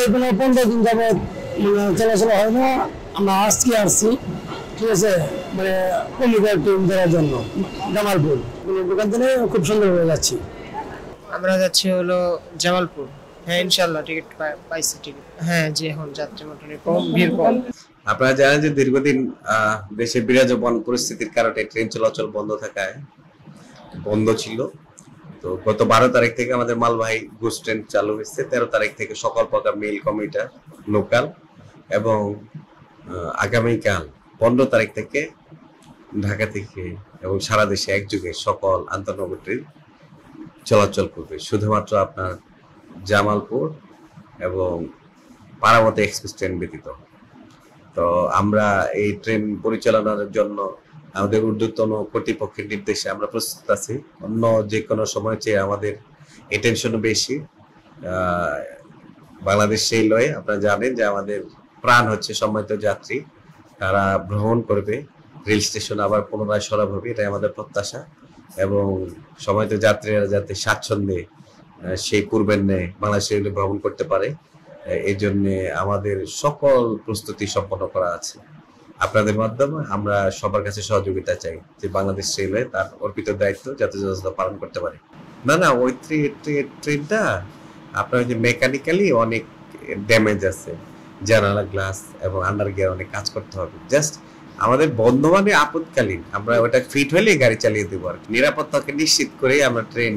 এখানে 15 দিন যাবত চলাচল হয় না। আমরা আজকে আসছি, ঠিক আছে, মানে কমিকার ট্রেন ধরার জন্য জামালপুর। দোকান থেকে খুব সুন্দর হয়ে যাচ্ছি। আমরা যাচ্ছি হলো জামালপুর। হ্যাঁ, ইনশাল্লাহ টিকিট পাইছি টিকিট। হ্যাঁ, যে এখন যাত্রী মোটামুটি কম, ভিড় কম। আপনারা জানেন যে দীর্ঘদিন দেশে বিরাজমান পরিস্থিতির কারণে ট্রেন চলাচল বন্ধ থাকায় বন্ধ ছিল। তো গত 12 তারিখ থেকে আমাদের মালবাহী গুডস ট্রেন চালু হয়েছে। 13 তারিখ থেকে সকল প্রকার মেল কমিউটার লোকাল এবং আগামীকাল 15 তারিখ থেকে ঢাকা থেকে এবং সারা দেশে একযোগে সকল আন্তঃনগর ট্রেন চলাচল করবে, শুধুমাত্র আপনার জামালপুর এবং পারামতি এক্সপ্রেস ট্রেন ব্যতীত। তো আমরা এই ট্রেন পরিচালনার জন্য আমাদের ঊর্ধ্বতন কর্তৃপক্ষের নির্দেশে আমরা প্রস্তুত আছি। অন্য যে কোনো সময় চেয়ে আমাদের এটেনশনও বেশি। বাংলাদেশ রেলওয়ে, আপনারা জানেন যে আমাদের প্রাণ হচ্ছে সম্মানিত যাত্রী, তারা ভ্রমণ করবে, রেল স্টেশন আবার পুনরায় সরব হবে, এটাই আমাদের প্রত্যাশা। এবং সম্মানিত যাত্রীরা যাতে স্বাচ্ছন্দ্যে সেই পূর্বের ন্যায় বাংলাদেশ রেলওয়ে ভ্রমণ করতে পারে, এই জন্য আমাদের সকল প্রস্তুতি সম্পন্ন করা আছে। আপনাদের মাধ্যমে আমরা সবার কাছে সহযোগিতা চাই যে বাংলাদেশ রেলওয়ে তার অর্পিত দায়িত্ব যাতে যথাযথ পালন করতে পারে। না, ওই ট্রেনটা আপনার যে মেকানিক্যালি অনেক ড্যামেজ আছে, জানালা গ্লাস এবং আন্ডার গিয়ার অনেক কাজ করতে হবে। জাস্ট আমাদের বর্তমানে আপদকালীন আমরা ওটা ফিট হলে গাড়ি চালিয়ে দেবো আর নিরাপত্তাকে নিশ্চিত করে আমরা ট্রেন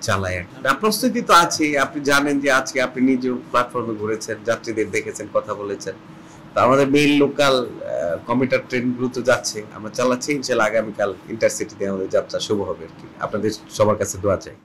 চালাই। প্রস্তুতি তো আছে, আপনি জানেন যে আজকে আপনি নিজেও প্ল্যাটফর্মে ঘুরেছেন, যাত্রীদের দেখেছেন, কথা বলেছেন। তো আমাদের মেইন লোকাল কমিউটার ট্রেনগুলো তো যাচ্ছে, আমরা চালাচ্ছি। ইনশাআল্লাহ আগামীকাল ইন্টারসিটিতে আমাদের যাত্রা শুভ হবে আর কি। আপনাদের সবার কাছে দোয়া চাই।